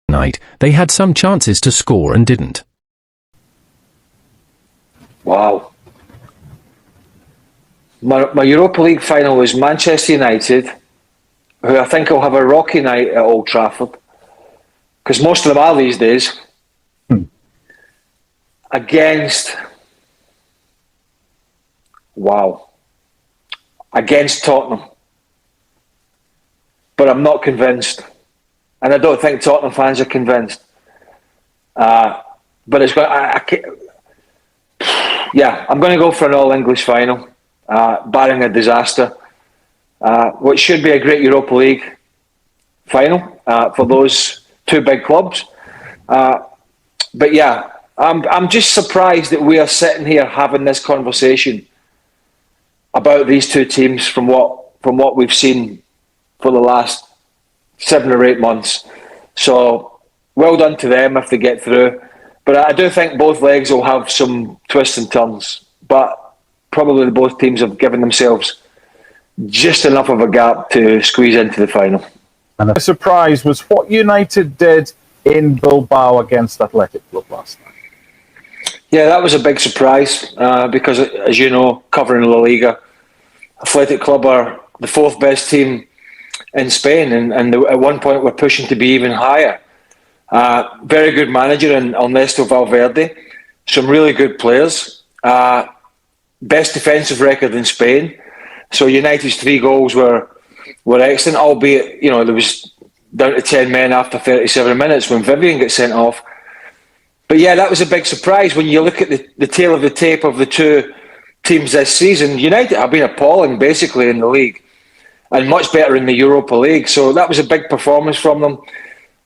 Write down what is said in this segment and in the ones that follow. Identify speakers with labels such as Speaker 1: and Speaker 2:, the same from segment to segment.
Speaker 1: night, they had some chances to score and didn't.
Speaker 2: Wow. My Europa League final was Manchester United, who I think will have a rocky night at Old Trafford, because most of them are these days, against Tottenham. But I'm not convinced. And I don't think Tottenham fans are convinced. But it's going. I'm going to go for an all-English final, barring a disaster, which should be a great Europa League final for those two big clubs. But yeah, I'm just surprised that we are sitting here having this conversation about these two teams from what we've seen for the last 7 or 8 months. So well done to them if they get through. But I do think both legs will have some twists and turns. But probably both teams have given themselves just enough of a gap to squeeze into the final.
Speaker 3: And the surprise was what United did in Bilbao against Athletic Club last night.
Speaker 2: Yeah, that was a big surprise because, as you know, covering La Liga, Athletic Club are the 4th best team in Spain, and at one point were pushing to be even higher. Very good manager in Ernesto Valverde, some really good players, best defensive record in Spain. So United's 3 goals were excellent, albeit there was down to 10 men after 37 minutes when Vivian got sent off. But yeah, that was a big surprise when you look at the tail of the tape of the two teams this season. United have been appalling basically in the league and much better in the Europa League. So that was a big performance from them.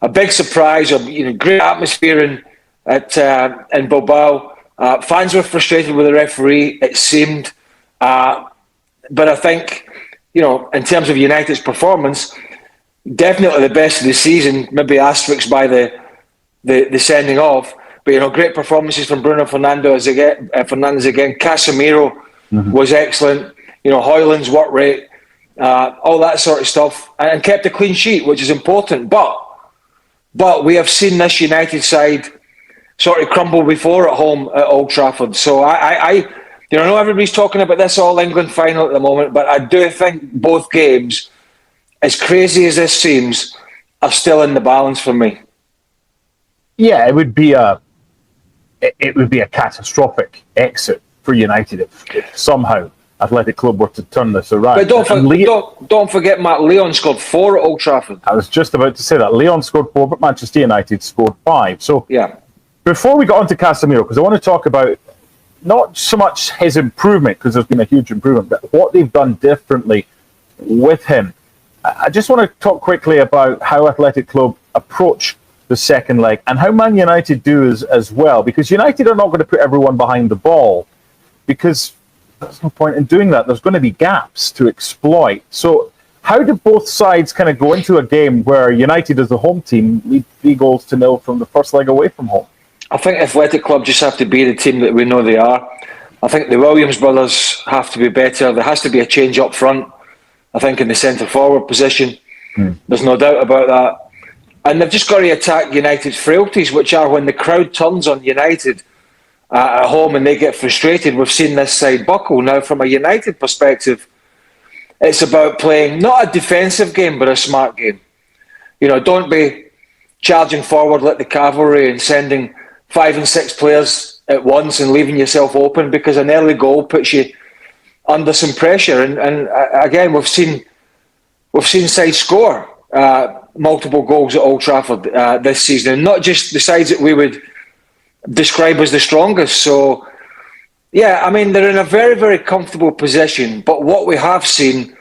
Speaker 2: A big surprise, great atmosphere in Bilbao. Fans were frustrated with the referee, it seemed. But I think, in terms of United's performance, definitely the best of the season, maybe asterisks by the sending off. But, great performances from Bruno Fernandes again. Casemiro was excellent. Højlund's work rate, all that sort of stuff. And kept a clean sheet, which is important. But we have seen this United side sort of crumble before at home at Old Trafford. So I know everybody's talking about this All-England final at the moment, but I do think both games, as crazy as this seems, are still in the balance for me.
Speaker 3: Yeah, it would be a catastrophic exit for United if somehow Athletic Club were to turn this around.
Speaker 2: But don't forget, Matt, Lyon scored 4 at Old Trafford.
Speaker 3: I was just about to say that. Lyon scored 4, but Manchester United scored 5. So
Speaker 2: yeah.
Speaker 3: Before we got on to Casemiro, because I want to talk about not so much his improvement, because there's been a huge improvement, but what they've done differently with him. I just want to talk quickly about how Athletic Club approach the second leg and how Man United do as well, because United are not going to put everyone behind the ball, because there's no point in doing that. There's going to be gaps to exploit. So how do both sides kind of go into a game where United as the home team lead 3-0 from the first leg away from home?
Speaker 2: I think Athletic Club just have to be the team that we know they are. I think the Williams brothers have to be better. There has to be a change up front, I think, in the centre-forward position. There's no doubt about that. And they've just got to attack United's frailties, which are when the crowd turns on United at home and they get frustrated. We've seen this side buckle. Now, from a United perspective, it's about playing not a defensive game, but a smart game. Don't be charging forward like the cavalry and sending 5 and 6 players at once and leaving yourself open, because an early goal puts you under some pressure. And again, we've seen sides score multiple goals at Old Trafford this season, and not just the sides that we would describe as the strongest. So, yeah, I mean, they're in a very, very comfortable position. But what we have seen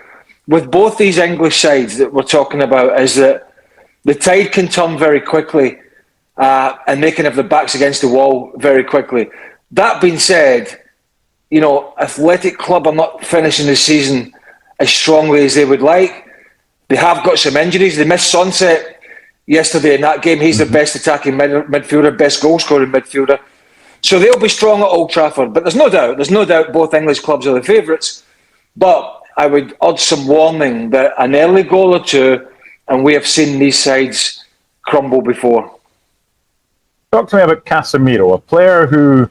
Speaker 2: with both these English sides that we're talking about is that the tide can turn very quickly and they can have their backs against the wall very quickly. That being said, Athletic Club are not finishing the season as strongly as they would like. They have got some injuries. They missed Sunset yesterday in that game. He's the best attacking midfielder, best goal-scoring midfielder. So they'll be strong at Old Trafford. But there's no doubt both English clubs are the favourites. But I would urge some warning that an early goal or two, and we have seen these sides crumble before.
Speaker 3: Talk to me about Casemiro, a player who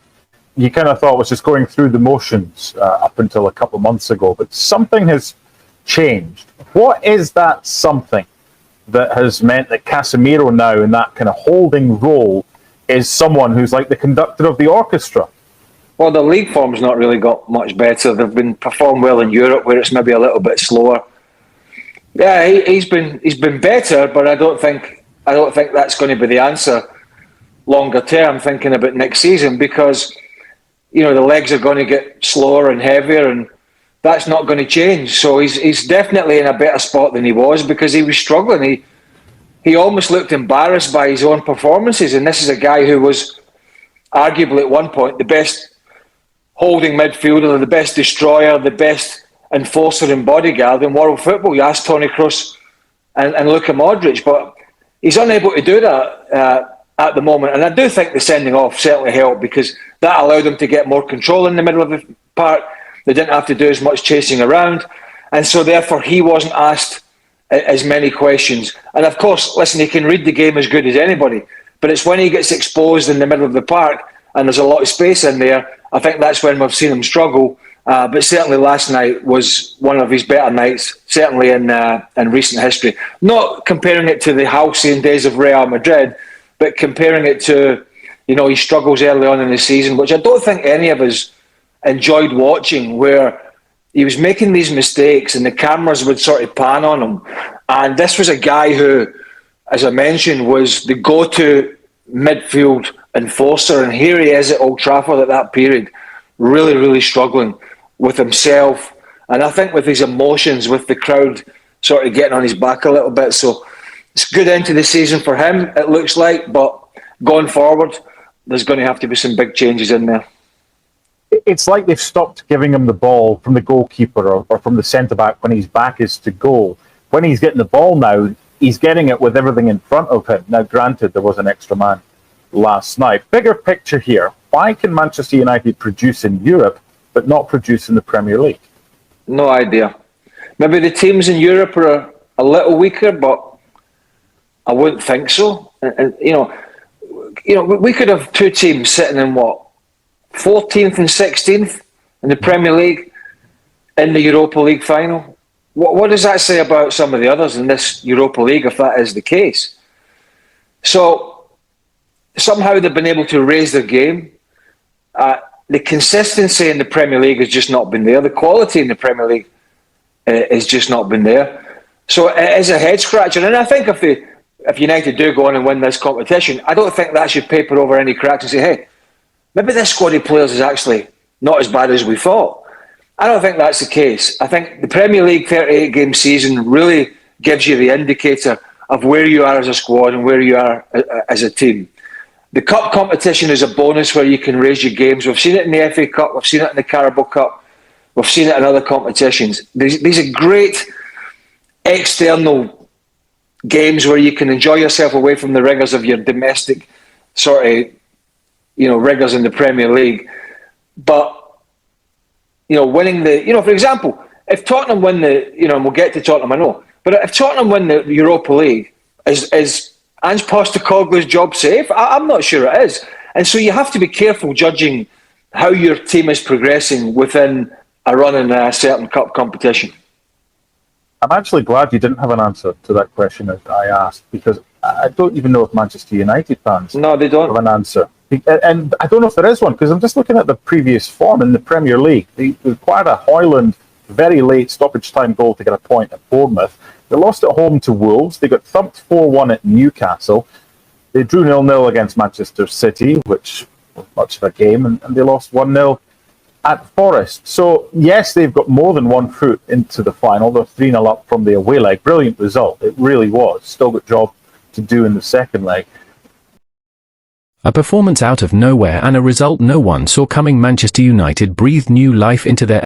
Speaker 3: you kind of thought was just going through the motions up until a couple of months ago, but something has changed. What is that something that has meant that Casemiro now, in that kind of holding role, is someone who's like the conductor of the orchestra?
Speaker 2: Well, the league form's not really got much better. They've been performed well in Europe, where it's maybe a little bit slower. Yeah, he's been better, but I don't think that's going to be the answer longer term. Thinking about next season, because the legs are going to get slower and heavier, and that's not going to change. So he's definitely in a better spot than he was, because he was struggling. He almost looked embarrassed by his own performances, and this is a guy who was arguably at one point the best holding midfielder, the best destroyer, the best enforcer and bodyguard in world football. You ask Toni Kroos and Luka Modric, but he's unable to do that at the moment. And I do think the sending off certainly helped, because that allowed him to get more control in the middle of the park. They didn't have to do as much chasing around, and so therefore he wasn't asked as many questions. And of course, listen, he can read the game as good as anybody, but it's when he gets exposed in the middle of the park and there's a lot of space in there, I think that's when we've seen him struggle. But certainly last night was one of his better nights, certainly in recent history. Not comparing it to the halcyon days of Real Madrid, but comparing it to his struggles early on in the season, which I don't think any of us enjoyed watching, where he was making these mistakes and the cameras would sort of pan on him. And this was a guy who, as I mentioned, was the go-to midfield enforcer. And here he is at Old Trafford at that period, really, really struggling with himself. And I think with his emotions, with the crowd sort of getting on his back a little bit. So it's a good end to the season for him, it looks like. But going forward, there's going to have to be some big changes in there.
Speaker 3: It's like they've stopped giving him the ball from the goalkeeper or from the centre-back when his back is to goal. When he's getting the ball now, he's getting it with everything in front of him. Now, granted, there was an extra man last night. Bigger picture here. Why can Manchester United produce in Europe but not produce in the Premier League?
Speaker 2: No idea. Maybe the teams in Europe are a little weaker, but I wouldn't think so. And we could have two teams sitting in 14th and 16th in the Premier League in the Europa League final. What does that say about some of the others in this Europa League, if that is the case? So somehow they've been able to raise their game. The consistency in the Premier League has just not been there. The quality in the Premier League has just not been there. So it is a head scratcher. And I think if United do go on and win this competition, I don't think that should paper over any cracks and say, hey, maybe this squad of players is actually not as bad as we thought. I don't think that's the case. I think the Premier League 38-game season really gives you the indicator of where you are as a squad and where you are as a team. The cup competition is a bonus where you can raise your games. We've seen it in the FA Cup, we've seen it in the Carabao Cup, we've seen it in other competitions. These are great external games where you can enjoy yourself away from the rigours of your domestic sort of rigours in the Premier League. But winning for example, if Tottenham win and we'll get to Tottenham, I know, but if Tottenham win the Europa League, is Ange Postecoglou's job safe? I'm not sure it is. And so you have to be careful judging how your team is progressing within a run in a certain cup competition.
Speaker 3: I'm actually glad you didn't have an answer to that question that I asked, because I don't even know if Manchester United fans
Speaker 2: they don't
Speaker 3: have an answer. And I don't know if there is one, because I'm just looking at the previous form in the Premier League. They acquired a Højlund very late stoppage time goal to get a point at Bournemouth. They lost at home to Wolves. They got thumped 4-1 at Newcastle. They drew 0-0 against Manchester City, which was much of a game, and they lost 1-0 at Forest. So, yes, they've got more than one foot into the final. They're 3-0 up from the away leg. Brilliant result. It really was. Still got job to do in the second leg.
Speaker 1: A performance out of nowhere and a result no one saw coming. Manchester United breathed new life into their